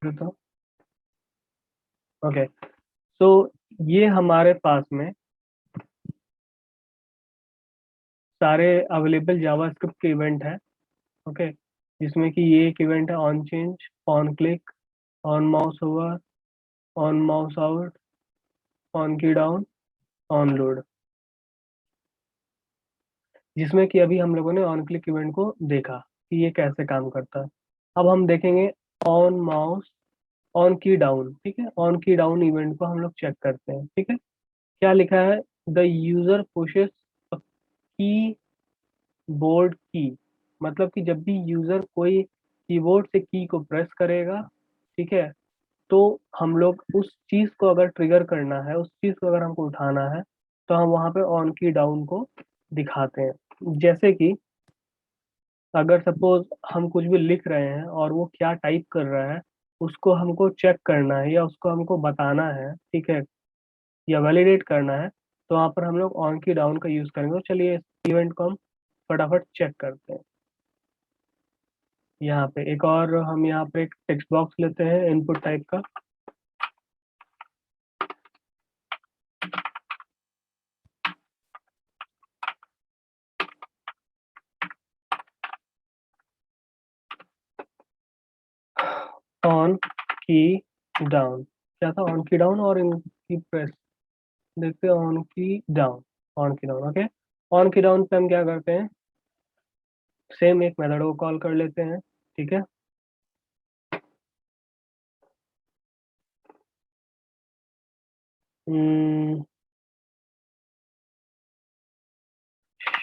तो ओके, सो ये हमारे पास में सारे अवेलेबल जावास्क्रिप्ट के इवेंट है। ओके, जिसमें कि ये एक इवेंट है on change, on click, on mouse over, on mouse out, on की डाउन, ऑन लोड, जिसमें कि अभी हम लोगों ने ऑन क्लिक इवेंट को देखा कि ये कैसे काम करता है। अब हम देखेंगे ऑन माउस, ऑन की डाउन। ठीक है, ऑन की डाउन इवेंट को हम लोग चेक करते हैं। ठीक है, क्या लिखा है? द यूजर पुशेस की बोर्ड की, मतलब कि जब भी यूजर कोई कीबोर्ड से की को प्रेस करेगा, ठीक है, तो हम लोग उस चीज को अगर ट्रिगर करना है, उस चीज को अगर हमको उठाना है, तो हम वहां पे ऑन की डाउन को दिखाते हैं। जैसे कि अगर सपोज हम कुछ भी लिख रहे हैं और वो क्या टाइप कर रहा है, उसको हमको चेक करना है या उसको हमको बताना है, ठीक है, या वैलिडेट करना है, तो वहाँ पर हम लोग ऑन की डाउन का यूज करेंगे। तो चलिए इस इवेंट को हम फटाफट चेक करते हैं। यहाँ पे एक और हम यहाँ पे एक टेक्स्ट बॉक्स लेते हैं इनपुट टाइप का। ऑन की डाउन, क्या था? ऑन की डाउन और इन की प्रेस। देखते हैं ऑन की डाउन, ऑन की डाउन। ओके, ऑन की डाउन पे हम क्या करते हैं? सेम एक मेथड को कॉल कर लेते हैं। ठीक है,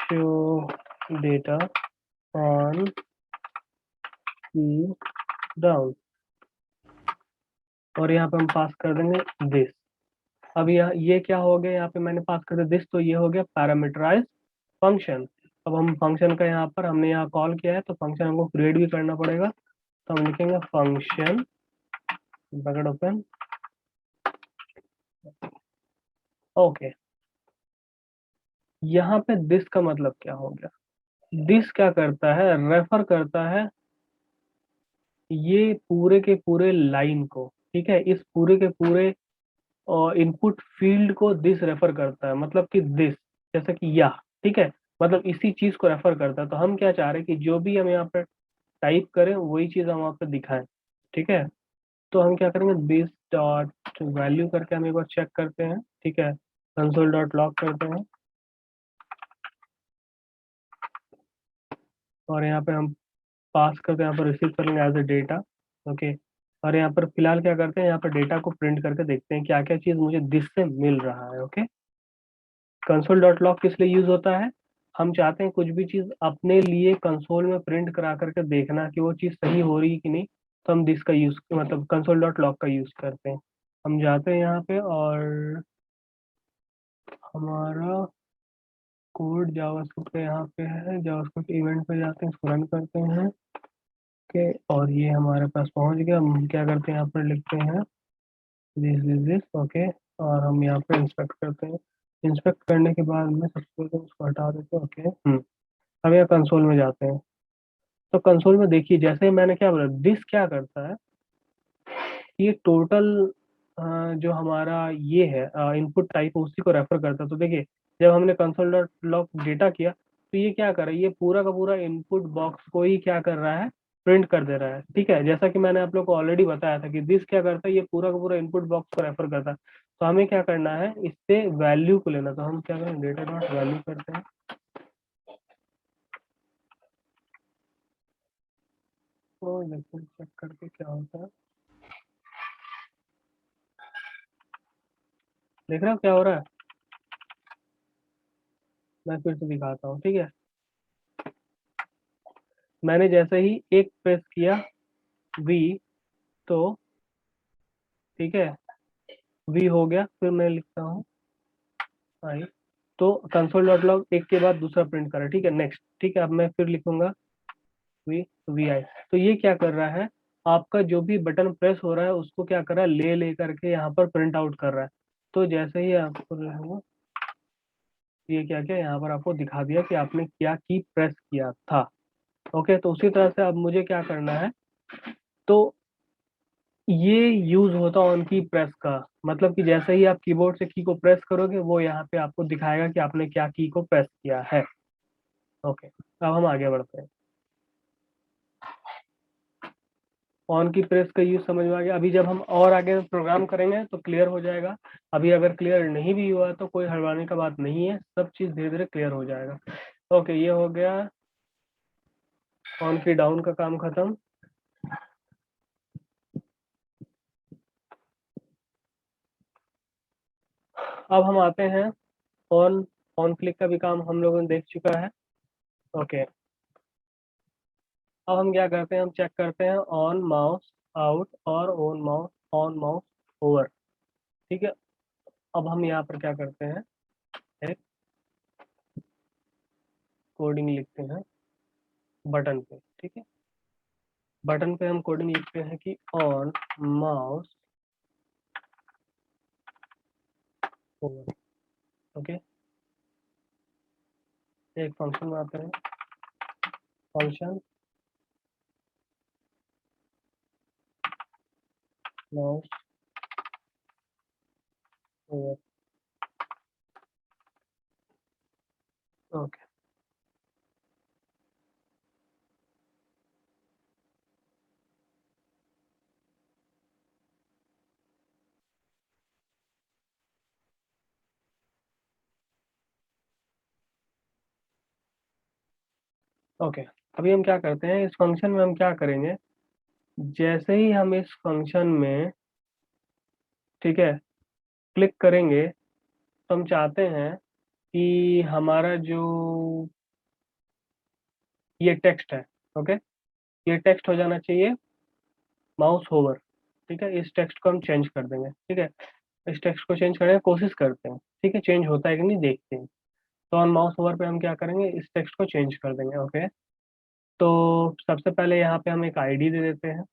शो डेटा ऑन की डाउन, और यहाँ पे हम पास कर देंगे दिस। अब यहाँ ये क्या हो गया? यहाँ पे मैंने पास कर दिया दिस, तो ये हो गया पैरामीटराइज फंक्शन। अब हम फंक्शन का यहाँ पर हमने यहाँ कॉल किया है, तो फंक्शन हमको क्रिएट भी करना पड़ेगा। तो हम लिखेंगे फंक्शन ब्रैकेट ओपन। ओके, यहाँ पे दिस का मतलब क्या हो गया? दिस क्या करता है? रेफर करता है ये पूरे के पूरे लाइन को। ठीक है, इस पूरे के पूरे इनपुट फील्ड को दिस रेफर करता है, मतलब कि दिस, जैसे कि यह। ठीक है, मतलब इसी चीज को रेफर करता है। तो हम क्या चाह रहे हैं कि जो भी हम यहाँ पे टाइप करें वही चीज हम वहाँ पे दिखाएं। ठीक है, तो हम क्या करेंगे? दिस डॉट वैल्यू करके हम एक बार चेक करते हैं। ठीक है, कंसोल डॉट लॉग करते हैं, और यहाँ पे हम पास करके यहाँ पर रिसीव करेंगे एज ए डेटा। ओके, और यहाँ पर फिलहाल क्या करते हैं? यहाँ पर डेटा को प्रिंट करके देखते हैं क्या क्या चीज मुझे दिस से मिल रहा है। ओके, कंसोल डॉट लॉग किस लिए यूज होता है? हम चाहते हैं कुछ भी चीज अपने लिए कंसोल में प्रिंट करा करके देखना कि वो चीज सही हो रही है कि नहीं, तो हम दिस का यूज, मतलब कंसोल डॉट लॉग का यूज करते हैं। हम जाते हैं यहाँ पे और हमारा कोड जावास्क्रिप्ट पे यहाँ पे है, जावास्क्रिप्ट इवेंट पे जाते हैं, इसको रन करते हैं। ओके, और ये हमारे पास पहुंच गया। हम क्या करते हैं? यहाँ पर लिखते हैं दिस दिस दिस। ओके, और हम यहाँ पे इंस्पेक्ट करते हैं। इंस्पेक्ट करने के बाद में सबसे पहले उसको हटा देते हैं। ओके, अब यहाँ कंसोल में जाते हैं। तो कंसोल में देखिए, जैसे ही मैंने क्या बोला, दिस क्या करता है? ये टोटल जो हमारा ये है इनपुट टाइप, उसी को रेफर करता है। तो देखिए, जब हमने कंसोल डॉट लॉग डेटा किया, तो ये क्या कर रहा है? ये पूरा का पूरा इनपुट बॉक्स को ही क्या कर रहा है? प्रिंट कर दे रहा है। ठीक है, जैसा कि मैंने आप लोग को ऑलरेडी बताया था कि दिस क्या करता है? ये पूरा का पूरा इनपुट बॉक्स को रेफर करता है। तो हमें क्या करना है? इससे वैल्यू को लेना। तो हम क्या करें? डेटा डॉट वैल्यू करते हैं। तो लेकिन चेक करके क्या होता है, देख रहे हो क्या हो रहा है? मैं फिर से दिखाता हूँ। ठीक है, मैंने जैसे ही एक प्रेस किया वी, तो ठीक है, वी हो गया। फिर मैं लिखता हूँ आई, तो कंसोल डॉट लॉग एक के बाद दूसरा प्रिंट करा। ठीक है, नेक्स्ट। ठीक है, अब मैं फिर लिखूंगा वी, वी आई। तो ये क्या कर रहा है? आपका जो भी बटन प्रेस हो रहा है उसको क्या कर रहा है? ले ले करके यहाँ पर प्रिंट आउट कर रहा है। तो जैसे ही आपको रहेगा, ये क्या क्या यहाँ पर आपको दिखा दिया कि आपने क्या की प्रेस किया था। ओके, तो उसी तरह से अब मुझे क्या करना है? तो ये यूज होता है ऑन की प्रेस का, मतलब कि जैसे ही आप कीबोर्ड से की को प्रेस करोगे वो यहाँ पे आपको दिखाएगा कि आपने क्या की को प्रेस किया है। ओके, अब हम आगे बढ़ते हैं। ऑन की प्रेस का यूज समझ में आ गया। अभी जब हम और आगे प्रोग्राम करेंगे तो क्लियर हो जाएगा। अभी अगर क्लियर नहीं भी हुआ तो कोई हड़बड़ाने का बात नहीं है, सब चीज धीरे धीरे क्लियर हो जाएगा। ओके, ये हो गया ऑन की डाउन का काम खत्म। अब हम आते हैं ऑन ऑन क्लिक का भी काम हम लोगों ने देख चुका है। ओके, अब हम क्या करते हैं, हम चेक करते हैं ऑन माउस आउट और ऑन माउस ओवर। ठीक है, अब हम यहाँ पर क्या करते हैं, एक कोडिंग लिखते हैं बटन पे। ठीक है, बटन पे हम कोडिंग लिखते हैं कि ऑन माउस ओवर। ओके, एक फंक्शन में आते हैं, function mouse over. Okay, okay, अभी हम क्या करते हैं, इस फंक्शन में हम क्या करेंगे, जैसे ही हम इस फंक्शन में, ठीक है, क्लिक करेंगे तो हम चाहते हैं कि हमारा जो ये टेक्स्ट है, ओके, ये टेक्स्ट हो जाना चाहिए माउस होवर। ठीक है, इस टेक्स्ट को हम चेंज कर देंगे। ठीक है, इस टेक्स्ट को चेंज करने की कोशिश करते हैं। ठीक है, चेंज होता है कि नहीं देखते हैं। तो ऑन माउस होवर पे हम क्या करेंगे, इस टेक्स्ट को चेंज कर देंगे। ओके, तो सबसे पहले यहाँ पे हम एक आईडी दे देते हैं।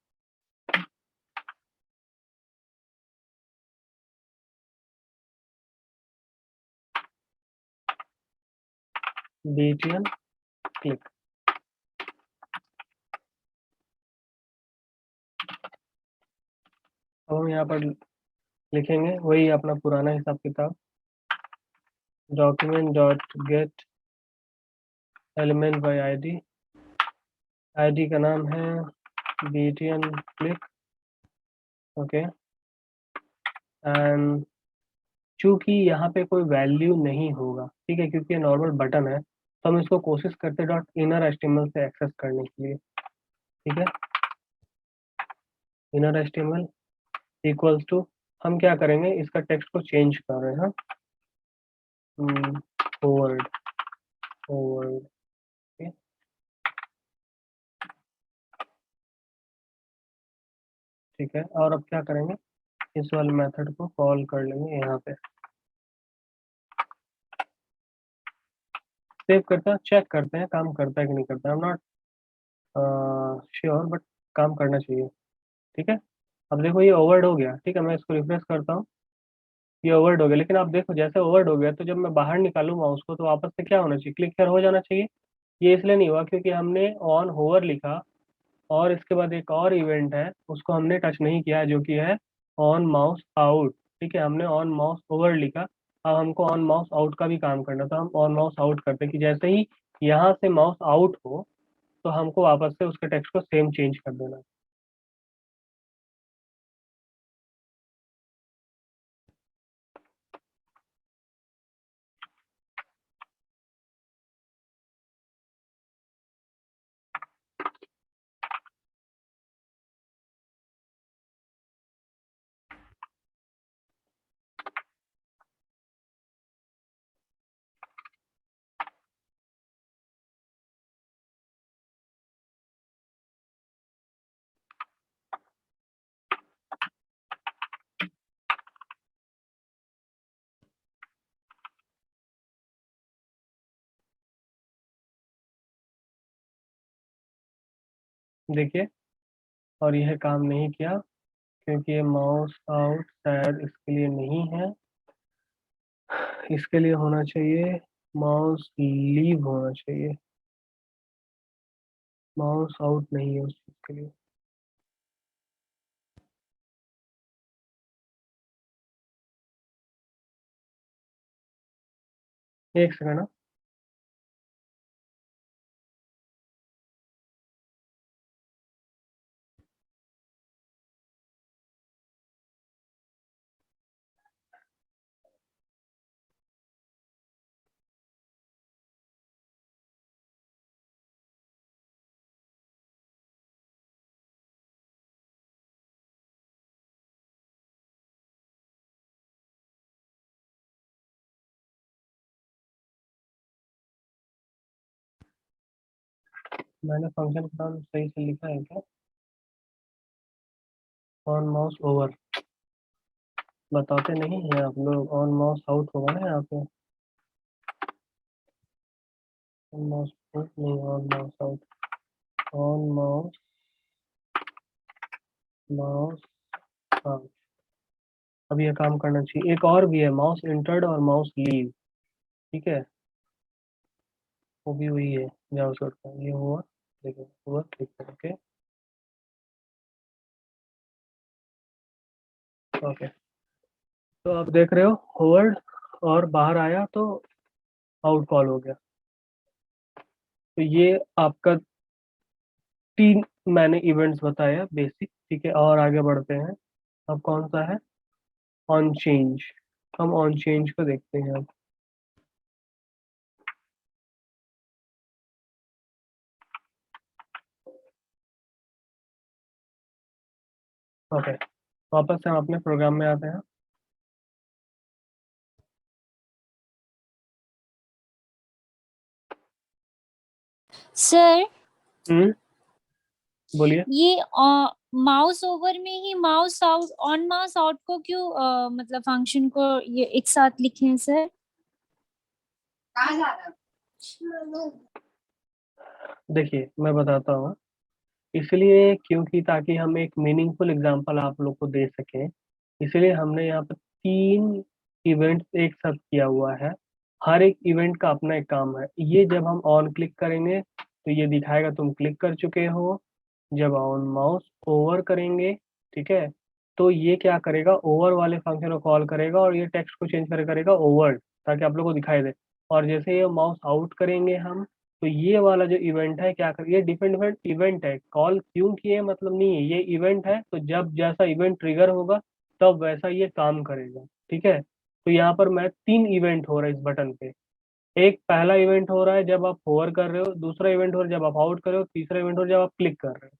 BTN click. अब हम यहाँ पर लिखेंगे वही अपना पुराना हिसाब किताब, document dot gate element by ID. ID का नाम है BTN क्लिक। ओके, एंड चूंकि यहाँ पे कोई वैल्यू नहीं होगा, ठीक है, क्योंकि ये नॉर्मल बटन है, तो हम इसको कोशिश करते डॉट इनर एचटीएमएल से एक्सेस करने के लिए। ठीक है, इनर एचटीएमएल इक्वल्स टू, हम क्या करेंगे, इसका टेक्स्ट को चेंज कर रहे हैं। Forward, forward. ठीक है, और अब क्या करेंगे, इस वाले मेथड को कॉल कर लेंगे यहाँ पे। सेव करते हैं, चेक करते हैं काम करता है कि नहीं करता है। I am not sure, but काम करना चाहिए। ठीक है, अब देखो ये ओवर्ड हो गया। ठीक है, मैं इसको रिफ्रेश करता हूँ, ये ओवर्ड हो गया। लेकिन आप देखो जैसे ओवर्ड हो गया तो जब मैं बाहर निकालूँ माउस को तो वापस से क्या होना चाहिए, क्लिक कर हो जाना चाहिए। ये इसलिए नहीं हुआ क्योंकि हमने ऑन होवर लिखा और इसके बाद एक और इवेंट है उसको हमने टच नहीं किया, जो कि है ऑन माउस आउट। ठीक है, हमने ऑन माउस ओवर लिखा। अब हमको ऑन माउस आउट का भी काम करना था। हम ऑन माउस आउट करते कि जैसे ही यहाँ से माउस आउट हो तो हमको वापस से उसके टेक्स्ट को सेम चेंज कर देना। देखिए, और यह काम नहीं किया क्योंकि ये माउस आउट शायद इसके लिए नहीं है। इसके लिए होना चाहिए माउस लीव होना चाहिए, माउस आउट नहीं है उस चीज के लिए। एक सेकंड। मैंने फंक्शन का नाम सही से लिखा है क्या? ऑन माउस ओवर बताते नहीं है आप लोग। ऑन माउस आउट होगा ना यहाँ पे। ऑन माउस आउट नहीं, on mouse out. On mouse, mouse out. अब ये काम करना चाहिए। एक और भी है, माउस इंटर्ड और माउस लीव। ठीक है, वो भी वही है जावास्क्रिप्ट का। ये हुआ, देखो हुआ, ठीक है। Okay okay. तो आप देख रहे हो होवर्ड और बाहर आया तो आउट कॉल हो गया। तो ये आपका तीन मैंने इवेंट्स बताया बेसिक। ठीक है, और आगे बढ़ते हैं। अब कौन सा है? On change. हम ऑन चेंज को देखते हैं अब। ओके, वापस से हम अपने प्रोग्राम में आते हैं। सर बोलिए। ये माउस ओवर में ही mouse out, on mouse out को क्यों मतलब फंक्शन को ये एक साथ लिखे हैं सर? कहाँ जा रहा है? देखिए मैं बताता हूँ। इसलिए क्योंकि ताकि हम एक मीनिंगफुल एग्जांपल आप लोग को दे सकें, इसलिए हमने यहाँ पर तीन इवेंट्स एक साथ किया हुआ है। हर एक इवेंट का अपना एक काम है। ये जब हम ऑन क्लिक करेंगे तो ये दिखाएगा तुम क्लिक कर चुके हो। जब ऑन माउस ओवर करेंगे, ठीक है, तो ये क्या करेगा, ओवर वाले फंक्शन को कॉल करेगा और ये टेक्स्ट को चेंज करेगा ओवर, ताकि आप लोग को दिखाई दे। और जैसे ये माउस आउट करेंगे हम, तो ये वाला जो इवेंट है क्या कर, ये डिफरेंट डिफरेंट इवेंट है। कॉल क्यों किए मतलब नहीं है, ये इवेंट है, तो जब जैसा इवेंट ट्रिगर होगा तब वैसा ये काम करेगा। ठीक है, तो यहाँ पर मैं तीन इवेंट हो रहा है इस बटन पे। एक पहला इवेंट हो रहा है जब आप होवर कर रहे हो, दूसरा इवेंट हो रहा है जब आप आउट कर रहे हो, तीसरा इवेंट हो रहा है जब आप क्लिक कर रहे हो।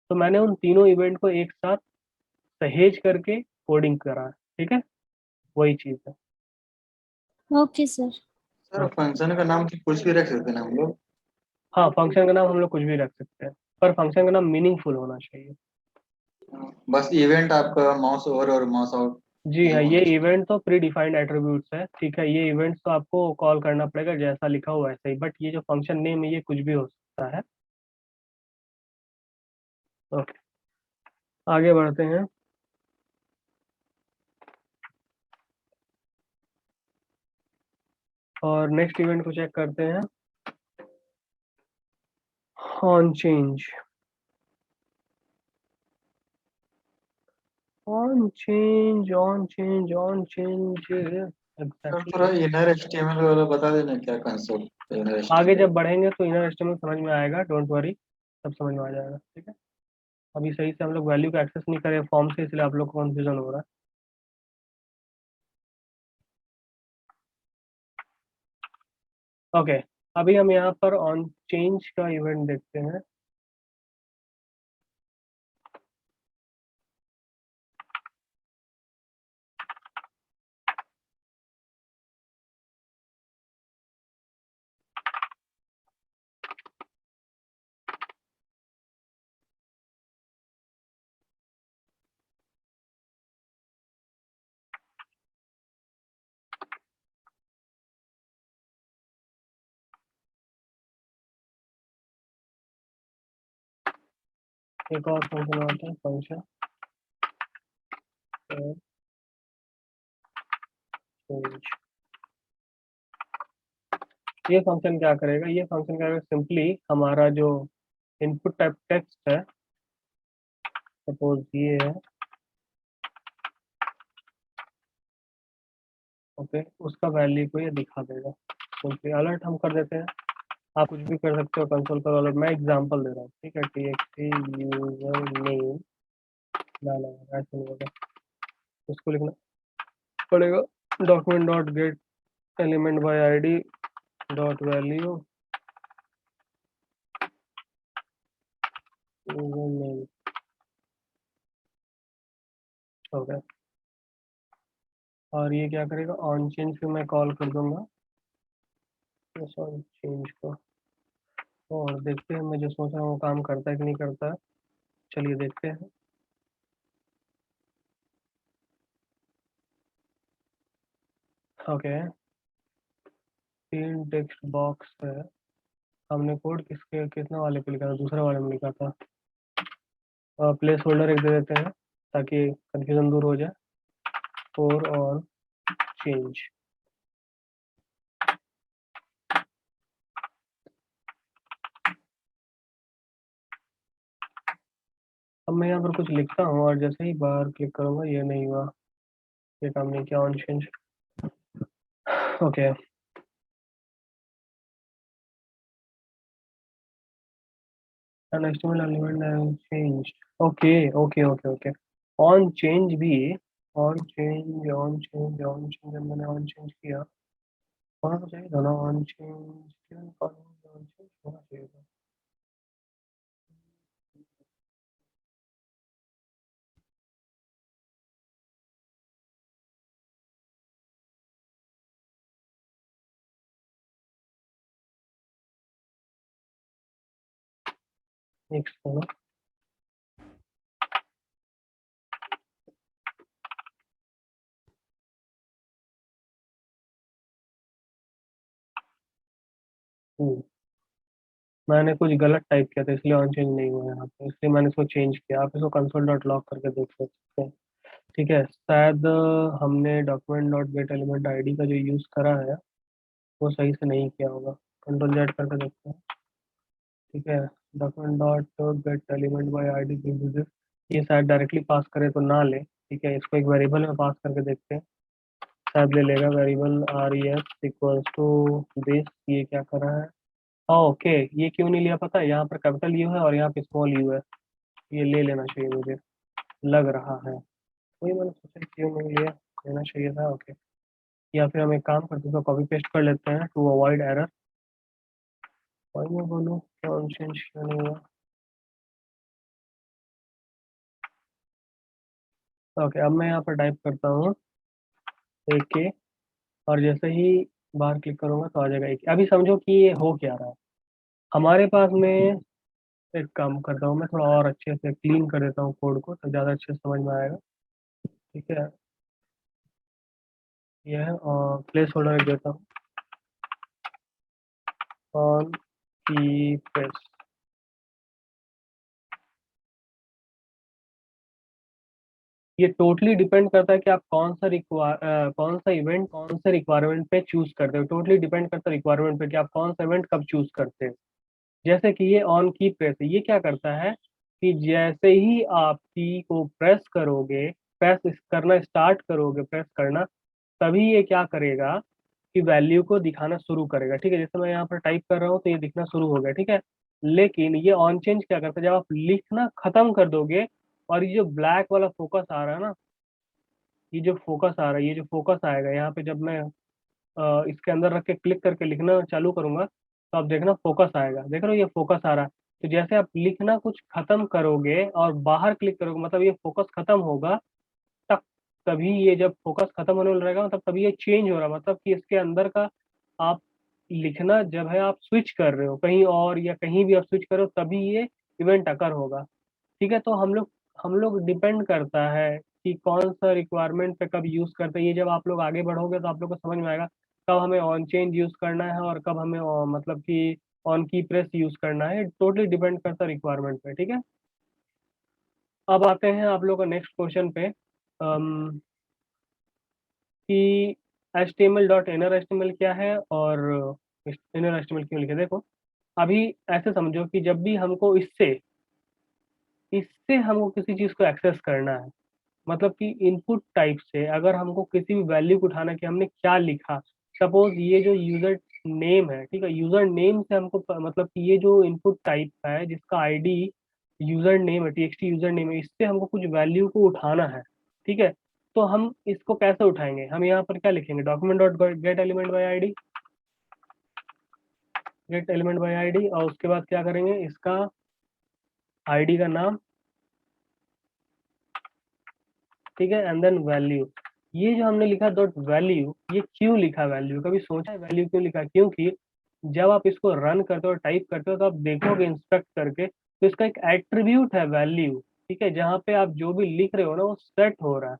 तो मैंने उन तीनों इवेंट को एक साथ सहेज करके कोडिंग करा है। ठीक है, वही चीज है। Okay sir. सर हाँ फंक्शन का नाम तो कुछ भी रख सकते हैं ना हम लोग। हाँ, फंक्शन का नाम हम लोग कुछ भी रख सकते हैं, पर फंक्शन का नाम मीनिंगफुल होना चाहिए। बस इवेंट आपका माउस ओवर और माउस आउट जी यही हाँ, ये होना चाहिए। इवेंट तो प्री डिफाइंड एट्रीब्यूट्स है। ठीक है, ये इवेंट्स तो आपको कॉल करना पड़ेगा जैसा लिखा हुआ वैसे ही, बट ये जो फंक्शन नेम है ये कुछ भी हो सकता है। ओके, आगे बढ़ते हैं। और नेक्स्ट इवेंट को चेक करते हैं। On change, on change, on change, on change sir थोड़ा एग्जैक्टली। इनर एचटीएमएल वाला बता देना क्या कंसेप्ट इनर आगे एचटीएमएल। जब बढ़ेंगे तो इनर एस्टिमेट समझ में आएगा, डोंट वरी, सब समझ में आ जाएगा। ठीक है, अभी सही से हम लोग वैल्यू का एक्सेस नहीं करें फॉर्म से, इसलिए आप लोग को कंफ्यूजन हो रहा है। ओके, अभी हम यहाँ पर ऑन चेंज का इवेंट देखते हैं। एक और फंक्शन आता है, फंक्शन चेंज। ये फंक्शन क्या करेगा, ये फंक्शन क्या करेगा, सिंपली हमारा जो इनपुट टाइप टेक्स्ट है, सपोज ये है, ओके, उसका वैल्यू को ये दिखा देगा। तो अलर्ट हम कर देते हैं। आप कुछ भी कर सकते हो, कंसोल करो अलर्ट। मैं एग्जांपल दे रहा हूँ, ठीक है, txt यूजर नेम, ना ऐसे नहीं होगा, इसको लिखना पड़ेगा document dot gate element by ID dot value user name. Okay, और ये क्या करेगा, ऑन चेंज पे मैं कॉल कर दूंगा इस ऑन चेंज को, और देखते हैं मैं जो सोच रहा हूँ वो काम करता है कि नहीं करता है। चलिए देखते हैं। ओके, तीन टेक्स्ट बॉक्स है। हमने कोड किसके कितना वाले पे लिखा था, दूसरे वाले में लिखा था। प्लेस होल्डर एक दे देते हैं ताकि कंफ्यूजन दूर हो जाए। फोर और चेंज। अब मैं यहाँ पर कुछ लिखता हूँ और जैसे ही बाहर क्लिक करूंगा ये नहीं हुआ, ये काम नहीं किया, on change. Okay, an HTML element has changed। Okay okay okay okay, on change भी, on change on change on change, जब मैंने ऑन चेंज किया होना तो चाहिए था ना, ऑन चेंज क्यों ऑन चेंज होना चाहिए था। नेक्स्ट होगा। मैंने कुछ गलत टाइप किया था इसलिए ऑन चेंज नहीं हुआ यहाँ पे, इसलिए मैंने इसको चेंज किया। आप इसको कंसोल डॉट लॉग करके देख सकते हैं। ठीक है, शायद हमने document dot gate element ID का जो यूज़ करा है वो सही से नहीं किया होगा। कंट्रोल जेड करके देखते हैं। ठीक है, document dot gate element by ID, ये शायद डायरेक्टली पास करे तो ना ले। ठीक है, इसको एक वेरिएबल में पास करके देखते हैं, शायद ले लेगा। Variable R E S equals to this, ये क्या कर रहा है। ओके, ये क्यों नहीं लिया पता है, यहाँ पर कैपिटल यू है और यहाँ पे स्मॉल यू है, ये ले लेना चाहिए मुझे लग रहा है। वही मैंने सोचा क्यों नहीं लिया, लेना चाहिए था। ओके, या फिर हम एक काम करते हैं, तो कॉपी पेस्ट कर लेते हैं टू अवॉइड एरर। वही मैं बोलूँ क्यों चेंज क्यों नहीं हुआ। ओके, अब मैं यहाँ पर टाइप करता हूँ एक के, और जैसे ही बाहर क्लिक करूंगा तो आ जाएगा एक। अभी समझो कि ये हो क्या रहा है हमारे पास में। एक काम करता हूँ, मैं थोड़ा और अच्छे से क्लीन कर देता हूँ कोड को तो ज़्यादा अच्छे से समझ में आएगा। ठीक है, ये है, और प्लेस होल्डर रख देता हूँ ऑन की प्रेस। ये टोटली डिपेंड करता है कि आप कौन सा इवेंट कौन से रिक्वायरमेंट पे चूज करते हो। टोटली डिपेंड करता है रिक्वायरमेंट पे कि आप कौन सा इवेंट कब चूज करते हैं। जैसे कि ये ऑन की प्रेस है, ये क्या करता है कि जैसे ही आप की को प्रेस करोगे, प्रेस करना स्टार्ट करोगे, प्रेस करना, तभी ये क्या करेगा कि वैल्यू को दिखाना शुरू करेगा। ठीक है, जैसे मैं यहाँ पर टाइप कर रहा हूँ तो ये दिखना शुरू हो गया। ठीक है, लेकिन ये ऑन चेंज क्या करता है, जब आप लिखना खत्म कर दोगे और ये जो ब्लैक वाला फोकस आ रहा है ना, ये जो फोकस आ रहा है, ये जो फोकस आएगा यहाँ पे, जब मैं इसके अंदर रख के क्लिक करके लिखना चालू करूंगा तो आप देखना फोकस आएगा। देख रहे हो, ये फोकस आ रहा है। तो जैसे आप लिखना कुछ खत्म करोगे और बाहर क्लिक करोगे, मतलब ये फोकस खत्म होगा, तब तभी ये जब फोकस खत्म होने वाला रहेगा मतलब तभी ये चेंज हो रहा है, मतलब कि इसके अंदर का आप लिखना जब है आप स्विच कर रहे हो कहीं और या कहीं भी आप स्विच करो तभी ये इवेंट अकर होगा। ठीक है, तो हम लोग डिपेंड करता है कि कौन सा रिक्वायरमेंट पे कब यूज करते हैं। ये जब आप लोग आगे बढ़ोगे तो आप लोग को समझ में आएगा कब हमें ऑन चेंज यूज करना है और कब हमें मतलब कि ऑन की प्रेस यूज करना है। टोटली डिपेंड करता है रिक्वायरमेंट पे। ठीक है, अब आते हैं आप लोग का नेक्स्ट क्वेश्चन पे, कि HTML डॉट इनर HTML क्या है और इनर HTML क्यों लिखे। देखो, अभी ऐसे समझो कि जब भी हमको इससे इससे हमको किसी चीज को एक्सेस करना है, मतलब कि इनपुट टाइप से अगर हमको किसी भी वैल्यू को उठाना कि हमने क्या लिखा, सपोज ये जो यूजर नेम है, ठीक है, यूजर नेम से हमको मतलब कि ये जो इनपुट टाइप है जिसका आईडी यूजर नेम है, टीएक्सटी यूजर नेम है, इससे हमको कुछ वैल्यू को उठाना है, ठीक है। तो हम इसको कैसे उठाएंगे, हम यहाँ पर क्या लिखेंगे, document dot gate element by ID, gate element by ID, और उसके बाद क्या करेंगे, इसका आईडी का नाम, ठीक है, एंड देन वैल्यू। ये जो हमने लिखा डॉट वैल्यू, ये क्यों लिखा वैल्यू, कभी सोचा है वैल्यू क्यों लिखा, क्योंकि जब आप इसको रन करते हो, टाइप करते हो, तो आप देखोगे इंस्पेक्ट करके, तो इसका एक एट्रीब्यूट है वैल्यू, ठीक है, जहाँ पे आप जो भी लिख रहे हो ना वो सेट हो रहा है।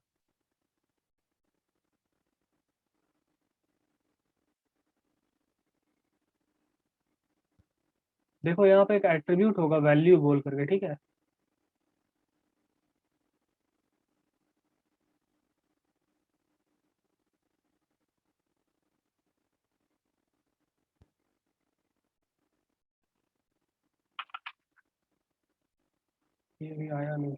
देखो यहाँ पे एक एट्रीब्यूट होगा वैल्यू बोल करके, ठीक है। ये भी आया नहीं,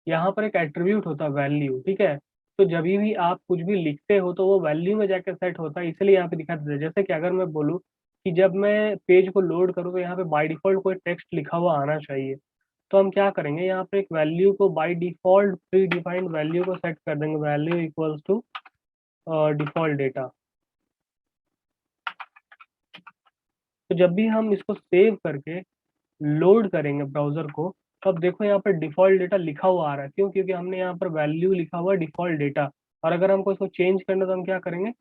यहाँ पर एक एट्रीब्यूट होता है वैल्यू, ठीक है। तो जब भी आप कुछ भी लिखते हो तो वो वैल्यू में जाकर सेट होता है, इसलिए यहाँ पे दिखा देता है। जैसे कि अगर मैं बोलूँ कि जब मैं पेज को लोड करूँ तो यहाँ पे बाय डिफॉल्ट कोई टेक्स्ट लिखा हुआ आना चाहिए, तो हम क्या करेंगे, यहाँ पे एक वैल्यू को by default predefined value को सेट कर देंगे, value equals to default data. तो जब भी हम इसको सेव करके लोड करेंगे ब्राउजर को, तो अब देखो यहाँ पर डिफॉल्ट डेटा लिखा हुआ आ रहा है, क्यों, क्योंकि हमने यहाँ पर वैल्यू लिखा हुआ है डिफॉल्ट डेटा। और अगर हमको इसको चेंज करना तो हम क्या करेंगे,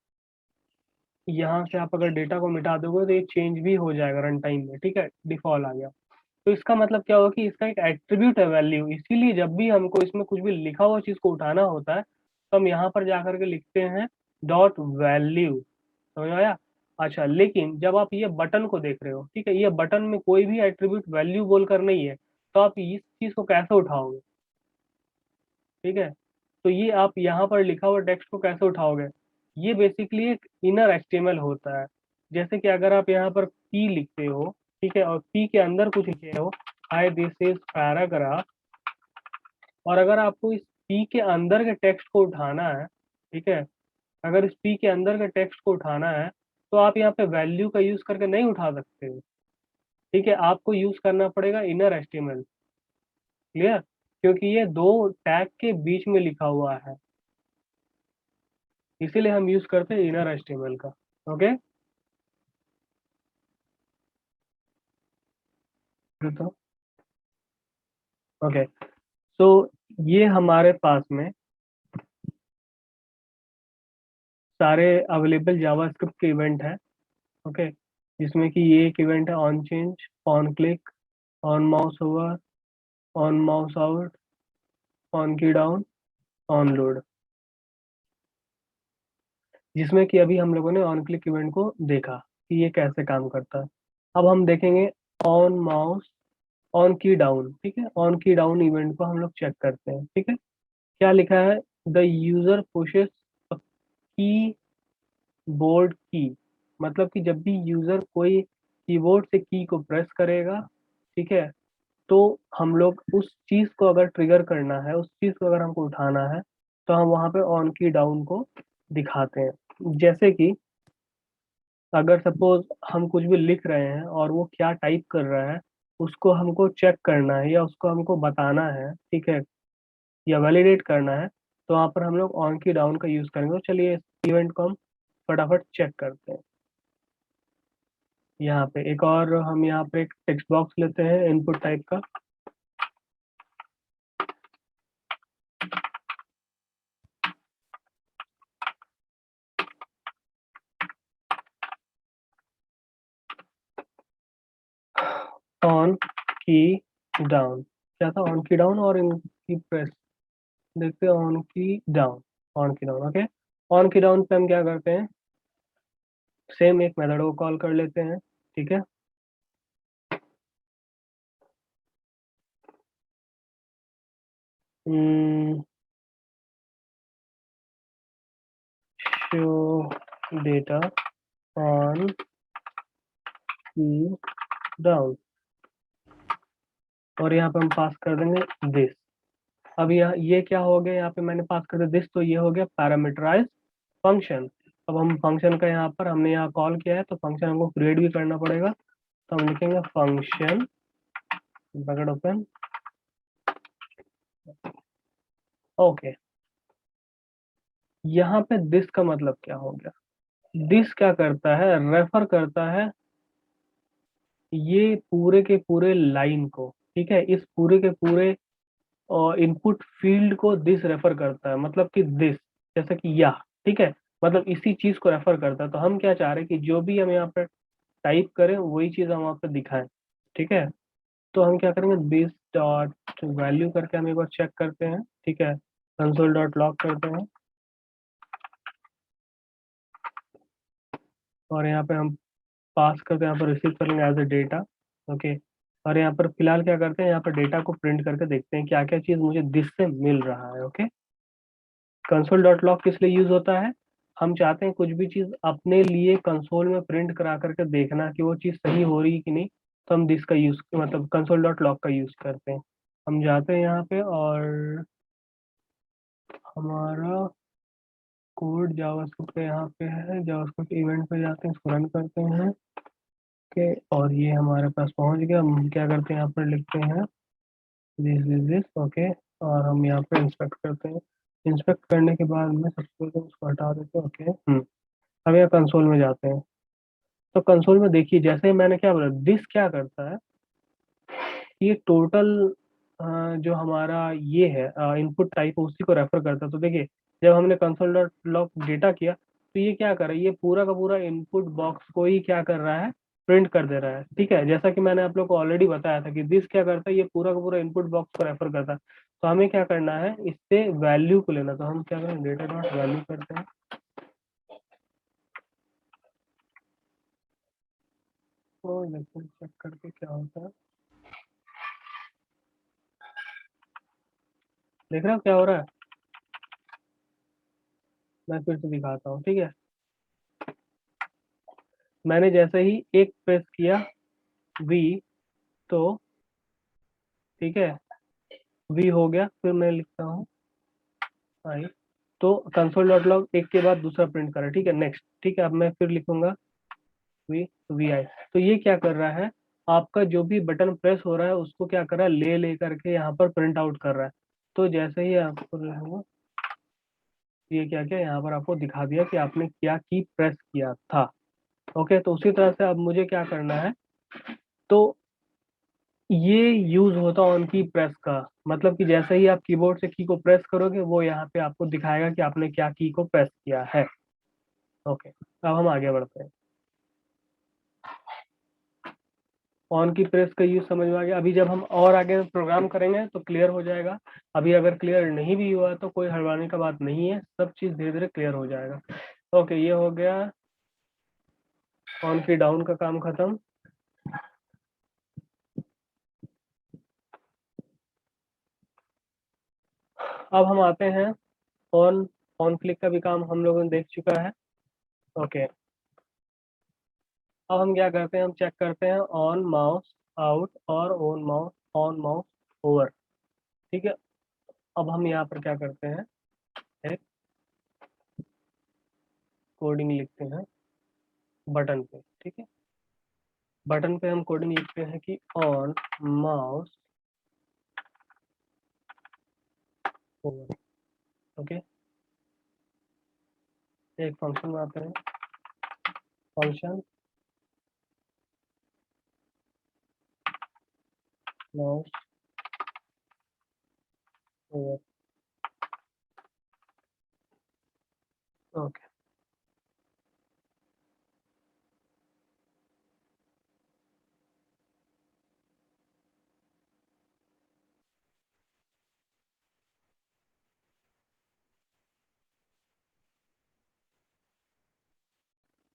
यहाँ से आप अगर डेटा को मिटा दोगे तो ये चेंज भी हो जाएगा रन टाइम में, ठीक है, डिफॉल्ट आ गया। तो इसका मतलब क्या होगा कि इसका एक एट्रीब्यूट है वैल्यू, इसीलिए जब भी हमको इसमें कुछ भी लिखा हुआ चीज को उठाना होता है तो हम यहाँ पर जाकर के लिखते हैं डॉट वैल्यू, समझ में आया। अच्छा, लेकिन जब आप ये बटन को देख रहे हो, ठीक है, ये बटन में कोई भी एट्रीब्यूट वैल्यू बोलकर नहीं है, तो आप इस चीज को कैसे उठाओगे, ठीक है। तो ये आप यहाँ पर लिखा हुआ टेक्स्ट को कैसे उठाओगे, ये बेसिकली एक इनर एचटीएमएल होता है। जैसे कि अगर आप यहाँ पर पी लिखते हो, ठीक है, और पी के अंदर कुछ लिखे हो, हाय दिस इज पैराग्राफ, और अगर आपको इस पी के अंदर के टेक्स्ट को उठाना है, ठीक है, अगर इस पी के अंदर के टेक्स्ट को उठाना है, तो आप यहाँ पे वैल्यू का यूज करके नहीं उठा सकते हो, ठीक है, आपको यूज करना पड़ेगा इनर एचटीएमएल, क्लियर, क्योंकि ये दो टैग के बीच में लिखा हुआ है, इसीलिए हम यूज करते हैं इनर एचटीएमएल का। ओके, तो ओके, सो ये हमारे पास में सारे अवेलेबल जावास्क्रिप्ट के इवेंट है, ओके, जिसमें कि ये एक इवेंट है on change, on click, on mouse over, on mouse out, on की डाउन, ऑन लोड, जिसमें कि अभी हम लोगों ने ऑन क्लिक इवेंट को देखा कि ये कैसे काम करता है। अब हम देखेंगे ऑन माउस, ऑन की डाउन, ठीक है, ऑन की डाउन इवेंट को हम लोग चेक करते हैं, ठीक है। क्या लिखा है, द यूजर पुशेस की बोर्ड की, मतलब कि जब भी यूजर कोई कीबोर्ड से की को प्रेस करेगा, ठीक है, तो हम लोग उस चीज को अगर ट्रिगर करना है, उस चीज को अगर हमको उठाना है, तो हम वहां पे ऑन की डाउन को दिखाते हैं। जैसे कि अगर सपोज हम कुछ भी लिख रहे हैं और वो क्या टाइप कर रहा है, उसको हमको चेक करना है या उसको हमको बताना है, ठीक है, या वैलिडेट करना है, तो वहाँ पर हम लोग ऑन की डाउन का यूज करेंगे। तो चलिए इस इवेंट को हम फटाफट चेक करते हैं। यहाँ पे एक और हम यहाँ पे एक टेक्स्ट बॉक्स लेते हैं इनपुट टाइप का, ऑन की डाउन, क्या था, ऑन की डाउन और इन की प्रेस, देखते हैं ऑन की डाउन, ऑन की डाउन, ओके। ऑन की डाउन पे हम क्या करते हैं, सेम एक मेथड को कॉल कर लेते हैं, ठीक है। शो डेटा ऑन की डाउन, और यहाँ पे हम पास कर देंगे दिस। अब यहाँ ये क्या हो गया, यहाँ पे मैंने पास कर दिया दिस, तो ये हो गया पैरामीटराइज फंक्शन। अब हम फंक्शन का यहाँ पर हमने यहाँ कॉल किया है तो फंक्शन हमको क्रिएट भी करना पड़ेगा, तो हम लिखेंगे फंक्शन ब्रैकेट ओपन। ओके, यहाँ पे दिस का मतलब क्या हो गया, दिस क्या करता है, रेफर करता है ये पूरे के पूरे लाइन को, ठीक है, इस पूरे के पूरे इनपुट फील्ड को दिस रेफर करता है, मतलब कि दिस जैसे कि यह, ठीक है, मतलब इसी चीज को रेफर करता है। तो हम क्या चाह रहे हैं कि जो भी हम यहाँ पे टाइप करें वही चीज हम वहाँ पे दिखाएं, ठीक है। तो हम क्या करेंगे, दिस डॉट वैल्यू करके हम एक बार चेक करते हैं, ठीक है, कंसोल डॉट लॉग करते हैं और यहाँ पे हम पास करते हैं, यहाँ पर रिसीव करेंगे एज ए डेटा। ओके, और यहाँ पर फिलहाल क्या करते हैं, यहाँ पर डेटा को प्रिंट करके देखते हैं क्या क्या चीज मुझे दिस से मिल रहा है। ओके, कंसोल डॉट लॉग किस लिए यूज होता है, हम चाहते हैं कुछ भी चीज अपने लिए कंसोल में प्रिंट करा करके देखना कि वो चीज सही हो रही है कि नहीं, तो हम दिस का यूज मतलब कंसोल डॉट लॉग का यूज करते हैं। हम जाते हैं यहाँ पे और हमारा कोड जावास्क्रिप्ट पे यहाँ पे है, जावास्क्रिप्ट इवेंट पे जाते हैं, इसको रन करते हैं। ओके, और ये हमारे पास पहुंच गया। हम क्या करते हैं, यहाँ पर लिखते हैं दिस ओके, और हम यहाँ पे इंस्पेक्ट करते हैं। इंस्पेक्ट करने के बाद में सबसे पहले उसको हटा देते हैं। ओके, अब यहाँ कंसोल में जाते हैं, तो कंसोल में देखिए जैसे ही मैंने क्या बोला, दिस क्या करता है, ये टोटल जो हमारा ये है इनपुट टाइप उसी को रेफर करता है। तो देखिए जब हमने कंसोल डॉट लॉग डेटा किया तो ये क्या कर रहा है, ये पूरा का पूरा इनपुट बॉक्स को ही क्या कर रहा है, प्रिंट कर दे रहा है, ठीक है। जैसा कि मैंने आप लोग को ऑलरेडी बताया था कि दिस क्या करता है, ये पूरा का पूरा इनपुट बॉक्स को रेफर करता है। तो हमें क्या करना है, इससे वैल्यू को लेना, तो हम क्या करें, डेटा डॉट वैल्यू करते हैं। तो लेकिन चेक करके क्या होता है, देख रहे हो क्या हो रहा है, मैं फिर से दिखाता हूँ, ठीक है। मैंने जैसे ही एक प्रेस किया वी, तो ठीक है, वी हो गया, फिर मैं लिखता हूँ आई, तो कंसोल डॉट लॉग एक के बाद दूसरा प्रिंट करा, ठीक है, नेक्स्ट, ठीक है। अब मैं फिर लिखूंगा वी, वी आई, तो ये क्या कर रहा है, आपका जो भी बटन प्रेस हो रहा है उसको क्या कर रहा है, ले ले करके यहाँ पर प्रिंट आउट कर रहा है। तो जैसे ही आपको रहेगा, ये क्या क्या यहाँ पर आपको दिखा दिया कि आपने क्या की प्रेस किया था। ओके, तो उसी तरह से अब मुझे क्या करना है, तो ये यूज होता ऑन की प्रेस का, मतलब कि जैसे ही आप कीबोर्ड से की को प्रेस करोगे वो यहाँ पे आपको दिखाएगा कि आपने क्या की को प्रेस किया है। ओके, अब हम आगे बढ़ते हैं। ऑन की प्रेस का यूज समझ में आ गया। अभी जब हम और आगे प्रोग्राम करेंगे तो क्लियर हो जाएगा। अभी अगर क्लियर नहीं भी हुआ तो कोई हड़बड़ाने का बात नहीं है, सब चीज धीरे धीरे क्लियर हो जाएगा। ओके, ये हो गया ऑन की डाउन का काम खत्म। अब हम आते हैं ऑन, ऑन क्लिक का भी काम हम लोगों ने देख चुका है। ओके, अब हम क्या करते हैं, हम चेक करते हैं ऑन माउस आउट और ऑन माउस ओवर, ठीक है। अब हम यहाँ पर क्या करते हैं, एक कोडिंग लिखते हैं बटन पे, ठीक है। बटन पे हम कोडिंग लिखते हैं कि ऑन माउस ओवर। ओके, एक फंक्शन में आते हैं, function mouse over. Okay,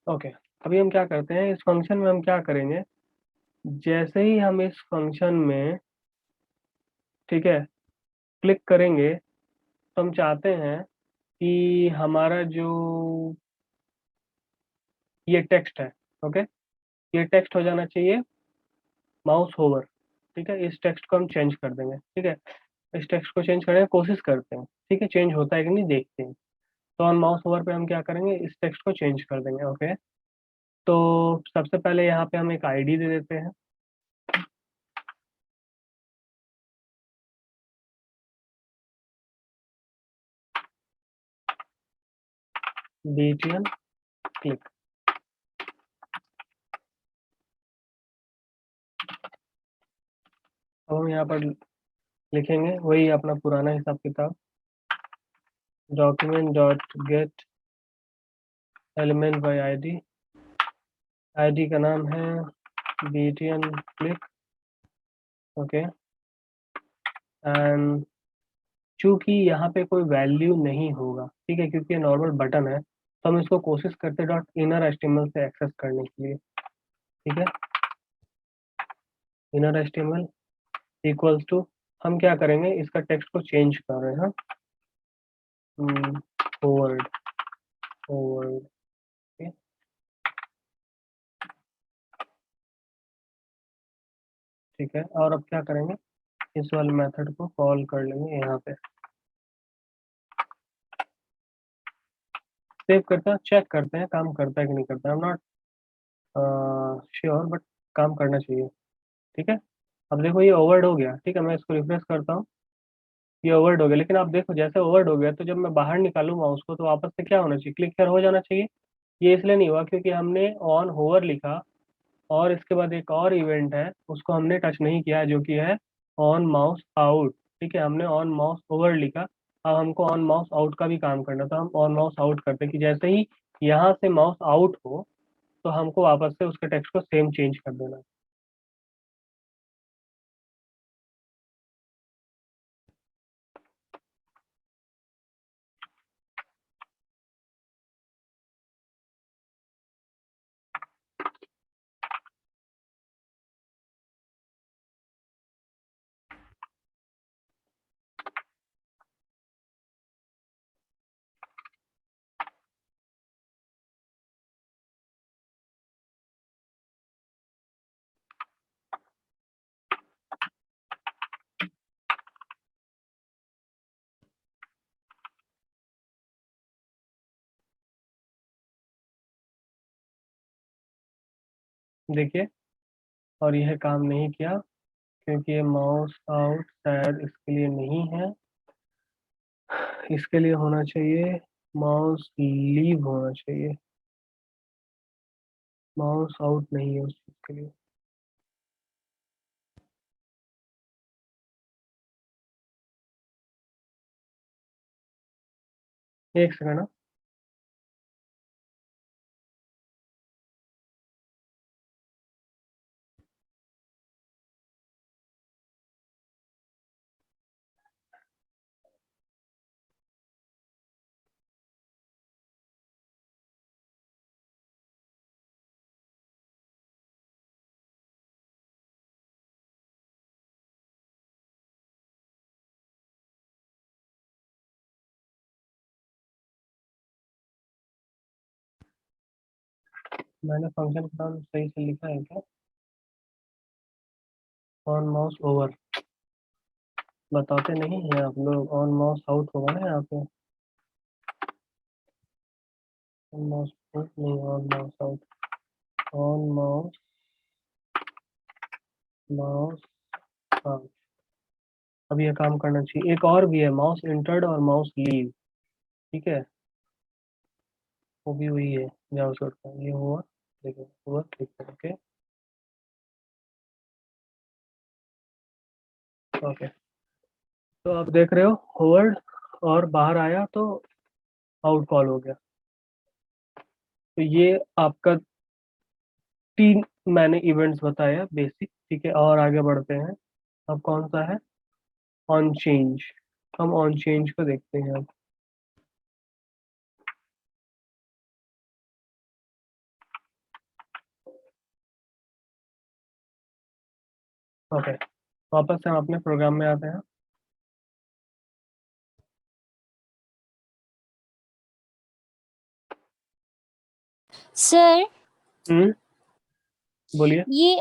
okay, अभी हम क्या करते हैं, इस फंक्शन में हम क्या करेंगे, जैसे ही हम इस फंक्शन में, ठीक है, क्लिक करेंगे तो हम चाहते हैं कि हमारा जो ये टेक्स्ट है, ओके, ये टेक्स्ट हो जाना चाहिए माउस होवर, ठीक है। इस टेक्स्ट को हम चेंज कर देंगे, ठीक है। इस टेक्स्ट को चेंज करने की कोशिश करते हैं, ठीक है, चेंज होता है कि नहीं देखते हैं। तो ऑन माउस ओवर पे हम क्या करेंगे, इस टेक्स्ट को चेंज कर देंगे। ओके, तो सबसे पहले यहाँ पे हम एक आईडी दे देते हैं। BTN click. अब हम यहाँ पर लिखेंगे वही अपना पुराना हिसाब किताब, document dot gate element by ID. ID का नाम है BTN क्लिक। ओके, एंड चूंकि यहाँ पे कोई वैल्यू नहीं होगा, ठीक है, क्योंकि ये नॉर्मल बटन है, तो हम इसको कोशिश करते डॉट इनर HTML से एक्सेस करने के लिए। ठीक है, इनर HTML इक्वल्स टू, हम क्या करेंगे, इसका टेक्स्ट को चेंज कर रहे हैं। Forward forward. ठीक है, और अब क्या करेंगे, इस वाले मेथड को कॉल कर लेंगे यहाँ पे। सेव करते हैं, चेक करते हैं काम करता है कि नहीं करता है। I am not sure, but काम करना चाहिए। ठीक है, अब देखो ये ओवर्ड हो गया। ठीक है, मैं इसको रिफ्रेश करता हूँ, ये ओवर्ड हो गया। लेकिन आप देखो जैसे ओवर्ड हो गया, तो जब मैं बाहर निकालूँ माउस को, तो वापस से क्या होना चाहिए, क्लिक कर हो जाना चाहिए। ये इसलिए नहीं हुआ क्योंकि हमने ऑन होवर लिखा, और इसके बाद एक और इवेंट है, उसको हमने टच नहीं किया, जो कि है ऑन माउस आउट। ठीक है, हमने ऑन माउस ओवर लिखा, अब हमको ऑन माउस आउट का भी काम करना था। हम ऑन माउस आउट करते कि जैसे ही यहाँ से माउस आउट हो, तो हमको वापस से उसके टेक्स्ट को सेम चेंज कर देना। देखिए, और यह काम नहीं किया क्योंकि ये माउस आउट शायद इसके लिए नहीं है, इसके लिए होना चाहिए माउस लीव होना चाहिए। माउस आउट नहीं है उस चीज के लिए। एक सेकंड ना। मैंने फंक्शन का नाम सही से लिखा है क्या, ऑन माउस ओवर बताते नहीं है आप लोग, ऑन माउस आउट होगा ना यहाँ पे। ऑन माउस आउट नहीं, on mouse out, on mouse mouse out. अब ये काम करना चाहिए। एक और भी है, माउस इंटर्ड और माउस लीव। ठीक है, वो भी वही है जावास्क्रिप्ट का। ये हुआ, देखो हुआ, क्लिक करो। ओके ओके, तो आप देख रहे हो होवर्ड और बाहर आया तो आउट कॉल हो गया। तो ये आपका 3 मैंने इवेंट्स बताया बेसिक। ठीक है, और आगे बढ़ते हैं। अब कौन सा है, ऑन चेंज। हम ऑन चेंज को देखते हैं अब। ओके, वापस से हम अपने प्रोग्राम में आते हैं। सर हम्म बोलिए। ये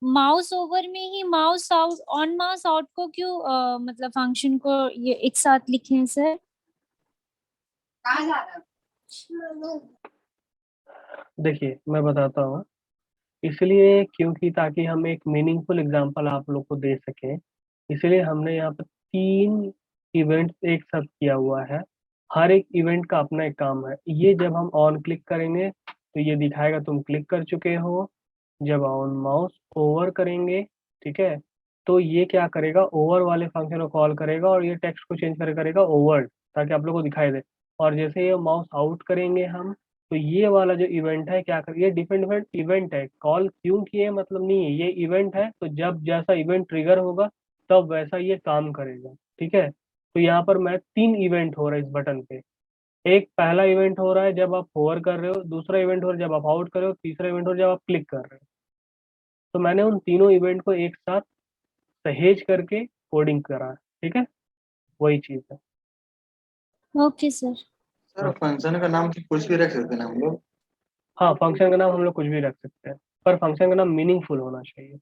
माउस ओवर में ही mouse out on mouse out को क्यों मतलब फंक्शन को ये एक साथ लिखे हैं सर? कहाँ जा रहा है? देखिए मैं बताता हूँ, इसलिए क्योंकि ताकि हम एक मीनिंगफुल एग्जांपल आप लोग को दे सकें, इसलिए हमने यहाँ पर 3 इवेंट्स एक साथ किया हुआ है। हर एक इवेंट का अपना एक काम है। ये जब हम ऑन क्लिक करेंगे तो ये दिखाएगा तुम क्लिक कर चुके हो। जब ऑन माउस ओवर करेंगे, ठीक है, तो ये क्या करेगा, ओवर वाले फंक्शन को कॉल करेगा और ये टेक्स्ट को चेंज करेगा ओवर, ताकि आप लोग को दिखाई दे। और जैसे ये माउस आउट करेंगे हम, तो ये वाला जो इवेंट है क्या कर, ये डिफरेंट डिफरेंट इवेंट है, कॉल क्यों किए मतलब नहीं है, ये इवेंट है, तो जब जैसा इवेंट ट्रिगर होगा तब वैसा ये काम करेगा। ठीक है, तो यहाँ पर मैं 3 इवेंट हो रहा है इस बटन पे। एक पहला इवेंट हो रहा है जब आप होवर कर रहे हो, दूसरा इवेंट हो रहा है जब आप आउट कर रहे हो, तीसरा इवेंट हो रहा है जब आप क्लिक कर रहे हो। तो मैंने उन तीनों इवेंट को एक साथ सहेज करके कोडिंग करा है। ठीक है, वही चीज है। Okay sir. सर फंक्शन का नाम तो कुछ भी रख सकते हैं ना हम लोग। हाँ, फंक्शन का नाम हम लोग कुछ भी रख सकते हैं, पर फंक्शन का नाम मीनिंगफुल होना चाहिए।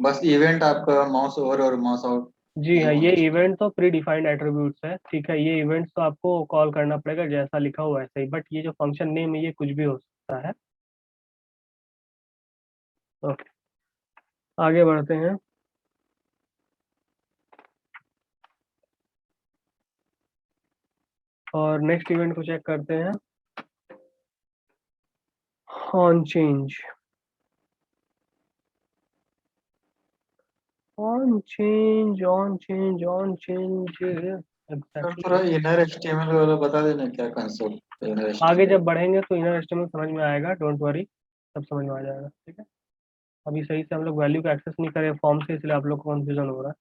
बस इवेंट आपका माउस ओवर और माउस आउट जी यही हाँ, ये होना चाहिए। इवेंट तो प्री डिफाइंड एट्रीब्यूट्स है। ठीक है, ये इवेंट्स तो आपको कॉल करना पड़ेगा जैसा लिखा हुआ वैसे ही, बट ये जो फंक्शन नेम है ये कुछ भी हो सकता है। ओके, आगे बढ़ते हैं। और नेक्स्ट इवेंट को चेक करते हैं, on change. On change, on change, on change sir थोड़ा एग्जैक्टली। इनर एचटीएमएल वाला बता देना क्या कंसेप्ट इनर आगे एचटीएमएल। जब बढ़ेंगे तो इनर एस्टिमेट समझ में आएगा, डोंट वरी, सब समझ में आ जाएगा। ठीक है, अभी सही से हम लोग वैल्यू का एक्सेस नहीं करें फॉर्म से, इसलिए आप लोग को कंफ्यूजन हो रहा है।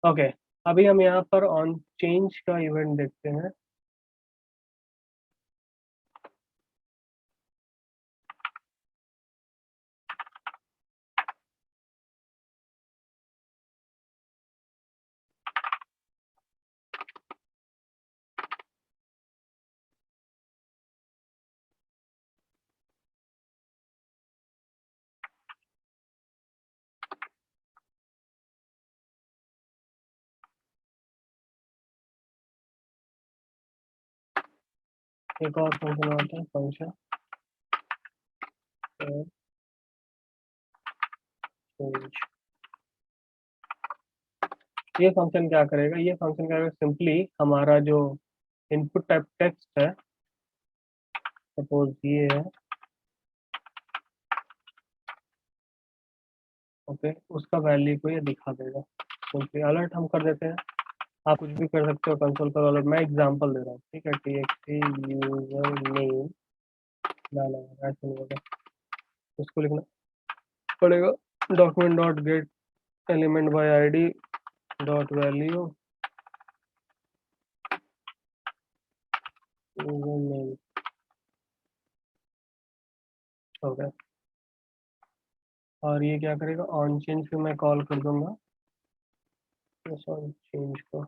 ओके, अभी हम यहाँ पर ऑन चेंज का इवेंट देखते हैं। एक और फंक्शन आता है, फंक्शन चेंज। ये फंक्शन क्या करेगा, ये फंक्शन क्या करेगा, सिंपली हमारा जो इनपुट टाइप टेक्स्ट है, सपोज ये है, ओके, उसका वैल्यू को ये दिखा देगा। सिंपली अलर्ट हम कर देते हैं। आप कुछ भी कर सकते हो कंसोल पर अलर्ट, मैं एग्जांपल दे रहा हूँ। ठीक है, txt यूजर नेम, ना ना ऐसे नहीं होगा, इसको लिखना पड़ेगा, document dot gate element by ID dot value user name. Okay, और ये क्या करेगा, ऑन चेंज पे मैं कॉल कर दूंगा इस ऑन चेंज को,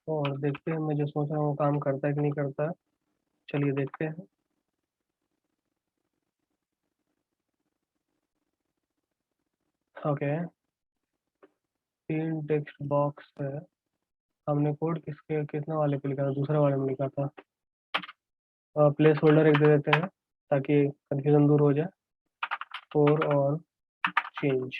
और देखते हैं मैं जो सोच रहा हूँ वो काम करता है कि नहीं करता है। चलिए देखते हैं। ओके, 3 टेक्स्ट बॉक्स है। हमने कोड किसके कितना वाले पे लिखा था, दूसरे वाले में लिखा था। प्लेस होल्डर एक दे देते हैं ताकि कंफ्यूजन दूर हो जाए, फोर और चेंज।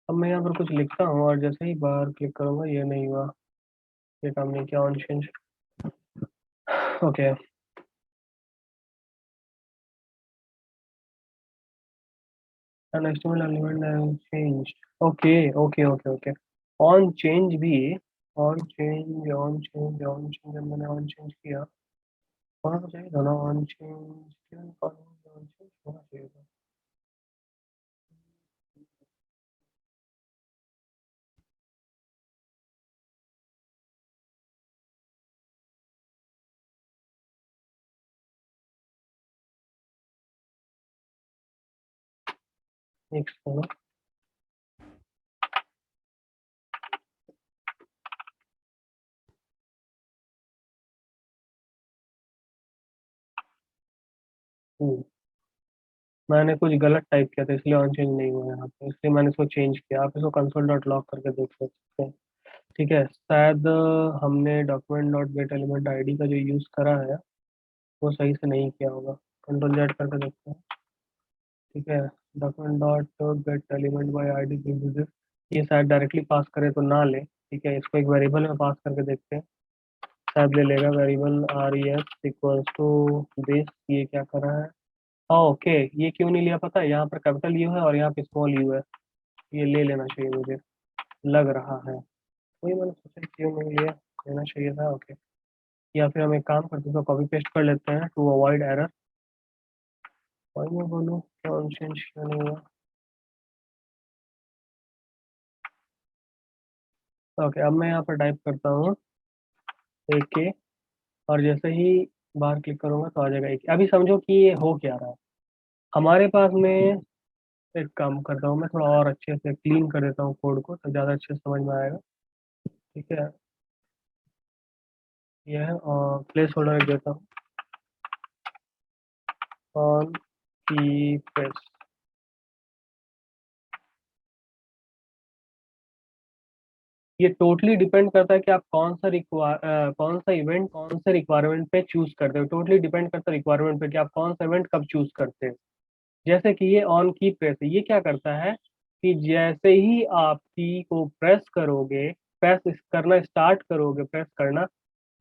अब मैं यहाँ पर कुछ लिखता हूँ और जैसे ही बाहर क्लिक करूंगा ये नहीं हुआ, ये काम नहीं किया, on change. Okay, an HTML element has changed। Okay okay okay okay, on change भी, on change on change on change, जब मैंने ऑन चेंज किया होना तो चाहिए था ना, ऑन चेंज क्यों ऑन चेंज होना चाहिए था। नेक्स्ट करो। मैंने कुछ गलत टाइप किया था इसलिए ऑन चेंज नहीं हुआ यहाँ पे, इसलिए मैंने इसको चेंज किया। आप इसको कंसोल डॉट लॉग करके देख सकते हैं। ठीक है, शायद हमने document dot gate element ID का जो यूज़ करा है वो सही से नहीं किया होगा। कंट्रोल जेड करके देखते हैं। ठीक है, document dot gate element by ID, ये शायद डायरेक्टली पास करे तो ना ले। ठीक है, इसको एक वेरिएबल में पास करके देखते हैं, शायद ले लेगा। Variable R E S equals to this, ये क्या कर रहा है? ओके, ये क्यों नहीं लिया पता है? यहाँ पर कैपिटल यू है और यहाँ पे स्मॉल यू है, ये ले लेना चाहिए मुझे लग रहा है। वही मैंने सोचा क्यों नहीं लिया, लेना चाहिए था। ओके, या फिर हम एक काम करते हैं, तो कॉपी पेस्ट कर लेते हैं टू अवॉइड एरर। वही मैं बोलूँ क्या चेंज क्यों नहीं हुआ? ओके, अब मैं यहाँ पर टाइप करता हूँ एक के, और जैसे ही बाहर क्लिक करूंगा तो आ जाएगा एक। अभी समझो कि ये हो क्या रहा है हमारे पास में। एक काम करता हूँ, मैं थोड़ा और अच्छे से क्लीन कर देता हूँ कोड को, तो ज़्यादा अच्छे से समझ में आएगा। ठीक है, ये है, और प्लेस होल्डर रख देता हूँ ऑन की प्रेस। ये टोटली डिपेंड करता है कि आप कौन सा इवेंट कौन से रिक्वायरमेंट पे चूज करते हो। टोटली डिपेंड करता है रिक्वायरमेंट पे कि आप कौन सा इवेंट कब चूज करते हैं। जैसे कि ये ऑन की प्रेस है, ये क्या करता है कि जैसे ही आप की को प्रेस करोगे, प्रेस करना स्टार्ट करोगे, प्रेस करना,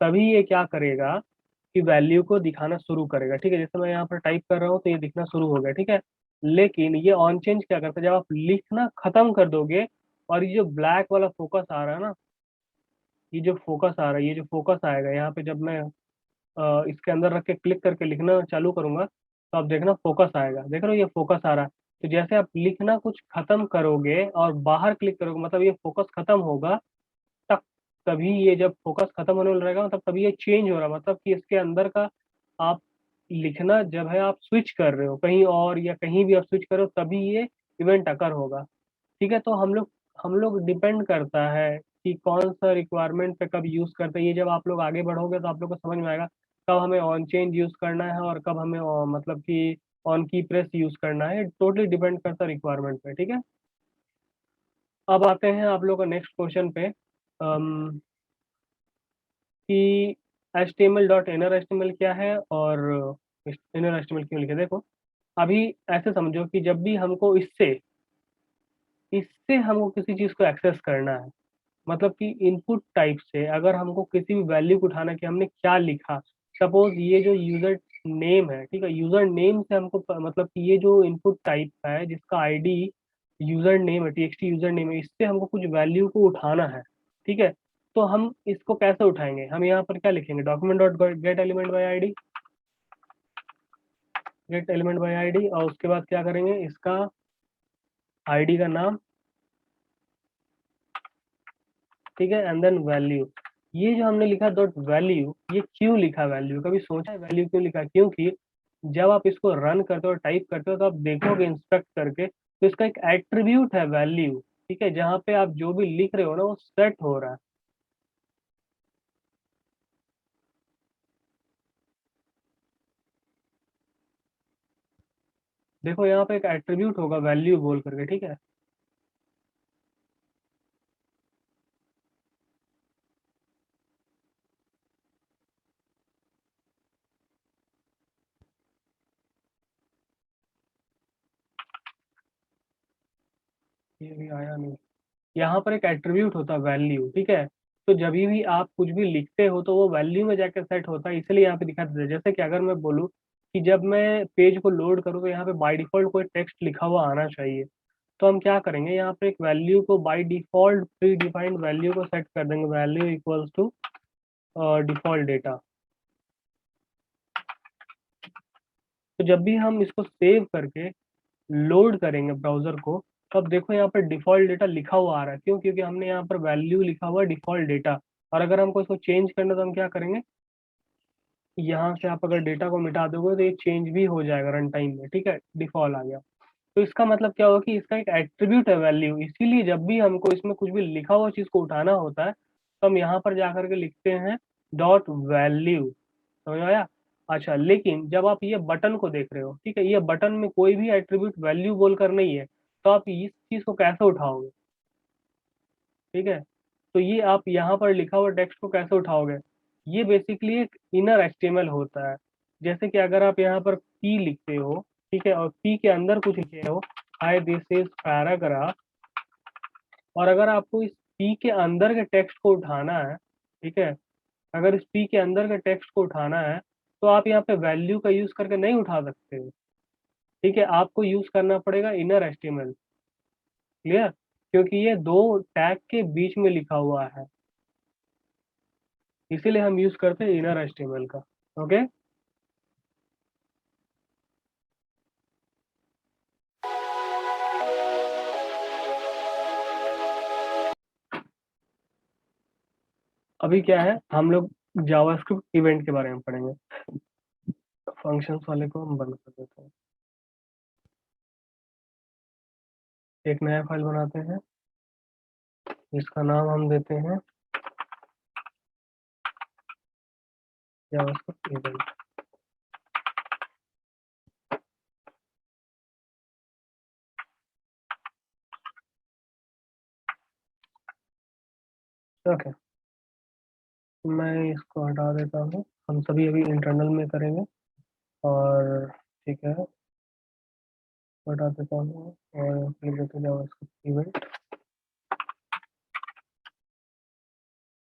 तभी ये क्या करेगा कि वैल्यू को दिखाना शुरू करेगा। ठीक है, जैसे मैं यहाँ पर टाइप कर रहा हूँ तो ये दिखना शुरू हो गया। ठीक है, लेकिन ये ऑन चेंज क्या करता है, जब आप लिखना खत्म कर दोगे और ये जो ब्लैक वाला फोकस आ रहा है ना, ये जो फोकस आ रहा है, ये जो फोकस आएगा यहाँ पे, जब मैं इसके अंदर रख के क्लिक करके लिखना चालू करूंगा तो आप देखना फोकस आएगा। देख रहे हो, ये फोकस आ रहा है। तो जैसे आप लिखना कुछ खत्म करोगे और बाहर क्लिक करोगे, मतलब ये फोकस खत्म होगा, तब तभी ये जब फोकस खत्म होने वाला रहेगा मतलब तभी ये चेंज हो रहा है, मतलब कि इसके अंदर का आप लिखना जब है आप स्विच कर रहे हो कहीं और या कहीं भी आप स्विच कर रहे हो तभी ये इवेंट अकर होगा। ठीक है, तो हम लोग डिपेंड करता है कि कौन सा रिक्वायरमेंट पे कब यूज करते हैं। ये जब आप लोग आगे बढ़ोगे तो आप लोग को समझ में आएगा कब हमें ऑन चेंज यूज करना है और कब हमें मतलब कि ऑन की प्रेस यूज करना है। टोटली डिपेंड करता है रिक्वायरमेंट पे। ठीक है, अब आते हैं आप लोग का नेक्स्ट क्वेश्चन पे, कि HTML डॉट इनर HTML क्या है और इनर HTML क्यों लिखे। देखो, अभी ऐसे समझो कि जब भी हमको इससे इससे हमको किसी चीज को एक्सेस करना है, मतलब कि इनपुट टाइप से अगर हमको किसी भी वैल्यू को उठाना कि हमने क्या लिखा। सपोज ये जो यूजर नेम है, ठीक है, यूजर नेम से हमको मतलब कि ये जो इनपुट टाइप है जिसका आईडी यूजर नेम है, TXT यूजर नेम है, इससे हमको कुछ वैल्यू को उठाना है। ठीक है, तो हम इसको कैसे उठाएंगे? हम यहाँ पर क्या लिखेंगे, document dot gate element by ID, gate element by ID, और उसके बाद क्या करेंगे, इसका आईडी का नाम, ठीक है, एंड देन वैल्यू। ये जो हमने लिखा डॉट वैल्यू, ये क्यों लिखा वैल्यू? कभी सोचा है वैल्यू क्यों लिखा? क्योंकि जब आप इसको रन करते हो, टाइप करते हो, तो आप देखोगे इंस्पेक्ट करके तो इसका एक एट्रीब्यूट है वैल्यू। ठीक है, जहाँ पे आप जो भी लिख रहे हो ना वो सेट हो रहा है। देखो यहाँ पे एक एट्रीब्यूट होगा वैल्यू बोल करके। ठीक है, ये भी आया नहीं। यहाँ पर एक एट्रीब्यूट होता है वैल्यू। ठीक है, तो जब भी आप कुछ भी लिखते हो तो वो वैल्यू में जाकर सेट होता है, इसलिए यहाँ पे दिखा देता है। जैसे कि अगर मैं बोलूँ कि जब मैं पेज को लोड करूँ तो यहाँ पे बाय डिफॉल्ट कोई टेक्स्ट लिखा हुआ आना चाहिए, तो हम क्या करेंगे, यहाँ पे एक वैल्यू को by default predefined value को सेट कर देंगे, value equals to default data. तो जब भी हम इसको सेव करके लोड करेंगे ब्राउजर को, तब देखो यहाँ पर डिफॉल्ट डेटा लिखा हुआ आ रहा है। क्यों? क्योंकि हमने यहाँ पर वैल्यू लिखा हुआ है डिफॉल्ट डेटा। और अगर हमको इसको चेंज करना तो हम क्या करेंगे, यहाँ से आप अगर डेटा को मिटा दोगे तो ये चेंज भी हो जाएगा रन टाइम में। ठीक है, डिफॉल्ट आ गया। तो इसका मतलब क्या होगा कि इसका एक एट्रीब्यूट है वैल्यू, इसीलिए जब भी हमको इसमें कुछ भी लिखा हुआ चीज को उठाना होता है तो हम यहाँ पर जाकर के लिखते हैं डॉट वैल्यू। समझ में आया? अच्छा, लेकिन जब आप ये बटन को देख रहे हो, ठीक है, ये बटन में कोई भी एट्रीब्यूट वैल्यू बोलकर नहीं है, तो आप इस चीज को कैसे उठाओगे? ठीक है, तो ये आप यहाँ पर लिखा हुआ टेक्स्ट को कैसे उठाओगे? ये बेसिकली एक इनर एचटीएमएल होता है। जैसे कि अगर आप यहाँ पर पी लिखते हो, ठीक है, और पी के अंदर कुछ लिखे हो, हाय दिस इज पैराग्राफ, और अगर आपको इस पी के अंदर के टेक्स्ट को उठाना है, ठीक है, अगर इस पी के अंदर के टेक्स्ट को उठाना है तो आप यहाँ पे वैल्यू का यूज करके नहीं उठा सकते हो। ठीक है, आपको यूज करना पड़ेगा इनर एचटीएमएल। क्लियर? क्योंकि ये दो टैग के बीच में लिखा हुआ है, इसीलिए हम यूज करते हैं इनर एचटीएमएल का। ओके, अभी क्या है, हम लोग जावास्क्रिप्ट इवेंट के बारे में पढ़ेंगे। फंक्शंस वाले को हम बंद कर देते हैं, एक नया फाइल बनाते हैं, जिसका नाम हम देते हैं जावास्क्रिप्ट इवेंट। ओके, मैं इसको हटा देता हूँ, हम सभी अभी इंटरनल में करेंगे। और ठीक है, हटा देता हूँ और लिख देते हैं जावास्क्रिप्ट इवेंट।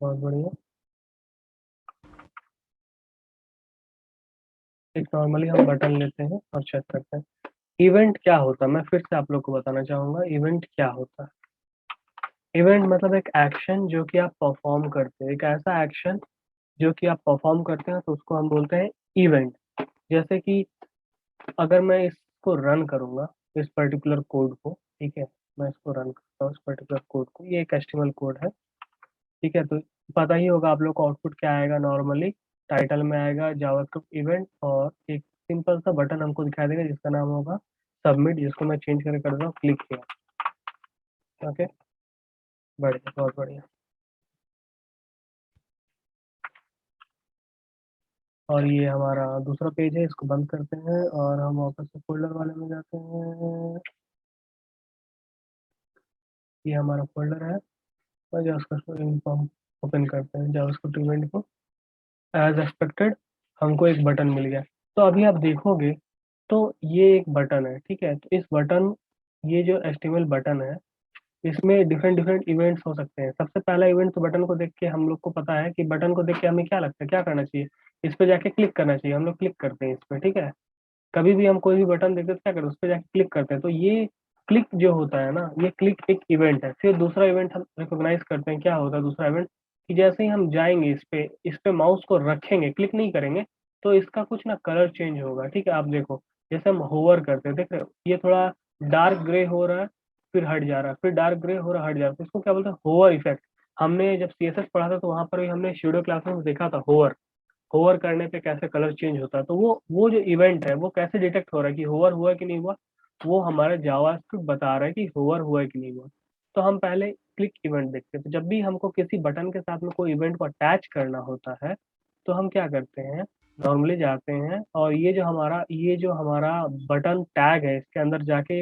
बहुत बढ़िया। एक नॉर्मली हम बटन लेते हैं और चेक करते हैं इवेंट क्या होता है। मैं फिर से आप लोग को बताना चाहूंगा इवेंट क्या होता है। इवेंट मतलब एक एक्शन जो कि आप परफॉर्म करते हैं, एक ऐसा एक्शन जो कि आप परफॉर्म करते हैं, तो उसको हम बोलते हैं इवेंट। जैसे कि अगर मैं इसको रन करूंगा, इस पर्टिकुलर कोड को, ठीक है, मैं इसको रन करता हूँ इस पर्टिकुलर कोड को, ये एक एचटीएमएल कोड है, ठीक है, तो पता ही होगा आप लोग को आउटपुट क्या आएगा। नॉर्मली टाइटल में आएगा जावास्क्रिप्ट इवेंट और एक सिंपल सा बटन हमको दिखाई देगा जिसका नाम होगा सबमिट, जिसको मैं चेंज करके कर रहा हूँ क्लिक किया। ओके, बढ़िया, बहुत बढ़िया। और ये हमारा दूसरा पेज है, इसको बंद करते हैं और हम वापस से फोल्डर वाले में जाते हैं। ये हमारा फोल्डर है और जावास्क्रिप्ट इन्फॉर्म ओपन करते हैं जावास्क्रिप्ट इवेंट को। एज एक्सपेक्टेड हमको एक बटन मिल गया। तो अभी आप देखोगे तो ये एक बटन है, ठीक है, तो इस बटन, ये जो एचटीएमएल बटन है, इसमें डिफरेंट डिफरेंट इवेंट्स हो सकते हैं। सबसे पहला इवेंट तो बटन को देख के हम लोग को पता है कि बटन को देख के हमें क्या लगता है, क्या करना चाहिए, इस पे जाके क्लिक करना चाहिए। हम लोग क्लिक करते हैं इस पे, ठीक है, कभी भी हम कोई भी बटन देखते हैं तो क्या करते हैं, उस पे जाके क्लिक करते हैं। तो ये क्लिक जो होता है ना, ये क्लिक एक इवेंट है। फिर दूसरा इवेंट हम रिकॉग्नाइज करते हैं, क्या होता है दूसरा इवेंट, कि जैसे ही हम जाएंगे इस पे माउस को रखेंगे, क्लिक नहीं करेंगे, तो इसका कुछ ना कलर चेंज होगा। ठीक है, आप देखो, जैसे हम होवर करते हैं, देख रहे हो, ये थोड़ा डार्क ग्रे हो रहा है, फिर हट जा रहा है, फिर डार्क ग्रे हो रहा है, हट जा रहा है, तो इसको क्या बोलते हैं, होवर इफेक्ट। हमने जब सीएसएस पढ़ा था तो वहां पर भी हमने स्यूडो क्लास में देखा था होवर, होवर करने पे कैसे कलर चेंज होता है। तो वो जो इवेंट है वो कैसे डिटेक्ट हो रहा है कि होवर हुआ है कि नहीं हुआ, वो हमारा जावास्क्रिप्ट बता रहा है कि होवर हुआ है कि नहीं हुआ। तो हम पहले क्लिक इवेंट देखते हैं। तो जब भी हमको किसी बटन के साथ में कोई इवेंट को अटैच करना होता है तो हम क्या करते हैं, नॉर्मली जाते हैं और ये जो हमारा बटन टैग है इसके अंदर जाके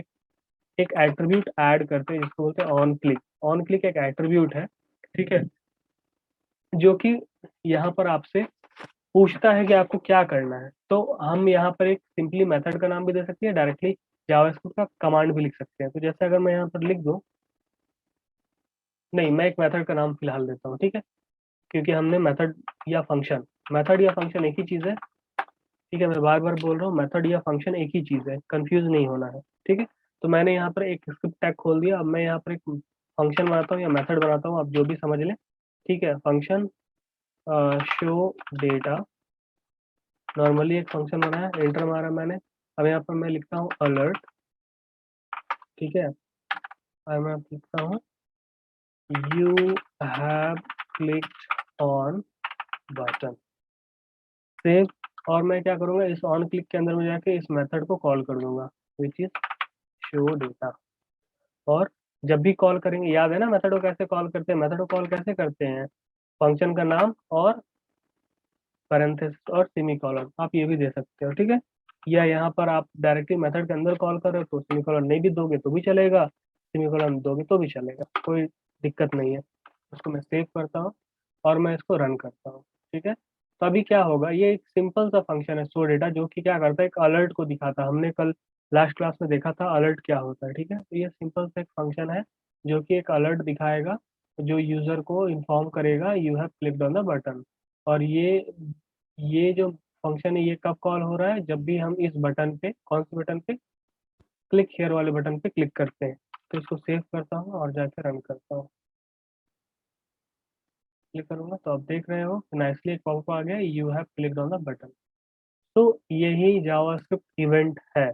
एक एट्रीब्यूट ऐड करते हैं जिसको बोलते हैं ऑन क्लिक। ऑन क्लिक एक एट्रीब्यूट है, ठीक है, जो कि यहाँ पर आपसे पूछता है कि आपको क्या करना है। तो हम यहाँ पर एक सिंपली मेथड का नाम भी दे सकते हैं, डायरेक्टली जावास्क्रिप्ट का कमांड भी लिख सकते हैं। तो जैसे अगर मैं यहाँ पर लिख दूं, नहीं, मैं एक मेथड का नाम फिलहाल देता हूँ, ठीक है, क्योंकि हमने मेथड या फंक्शन एक ही चीज़ है। ठीक है, मैं बार बार बोल रहा हूँ, मेथड या फंक्शन एक ही चीज़ है, कंफ्यूज नहीं होना है, ठीक है। तो मैंने यहाँ पर एक स्क्रिप्ट टैग खोल दिया, अब मैं यहाँ पर एक फंक्शन बनाता हूँ या मेथड बनाता हूँ, आप जो भी समझ लें, ठीक है। फंक्शन शो डेटा, नॉर्मली एक फंक्शन बनाया, एंटर मारा मैंने। अब यहाँ पर मैं लिखता हूँ अलर्ट, ठीक है, और मैं लिखता हूँ you have clicked on button, save. और मैं क्या करूँगा, इस ऑन क्लिक के अंदर में जाके इस मेथड को कॉल कर दूंगा, विच इज शो डेटा। और जब भी कॉल करेंगे, याद है ना मेथड को कैसे कॉल करते हैं, मेथड को कॉल कैसे करते हैं, फंक्शन का नाम और पैरेंथेसिस और सेमीकोलन, आप ये भी दे सकते हो, ठीक है। या यहाँ पर आप डायरेक्टली मेथड के अंदर कॉल कर रहे हो तो सेमीकोलन नहीं भी दोगे तो भी चलेगा, सेमीकोलन दोगे तो भी चलेगा, कोई दिक्कत नहीं है। इसको मैं सेव करता हूँ और मैं इसको रन करता हूँ, ठीक है। तो अभी क्या होगा, ये एक सिंपल सा फंक्शन है शो डेटा, जो कि क्या करता है, एक अलर्ट को दिखाता है। हमने कल लास्ट क्लास में देखा था अलर्ट क्या होता है, ठीक है। तो ये सिंपल सा एक फंक्शन है जो कि एक अलर्ट दिखाएगा, जो यूजर को इन्फॉर्म करेगा you have clicked on the button. और ये जो फंक्शन है ये कब कॉल हो रहा है, जब भी हम इस बटन पे, कौन से बटन पे, क्लिक हेयर वाले बटन पे क्लिक करते हैं। तो इसको सेव करता हूँ और जाके रन करता हूँ। क्लिक करूंगा तो आप देख रहे हो नाइसली एक पॉपअप आ गया, you have clicked on the button. तो यही जावास्क्रिप्ट इवेंट है।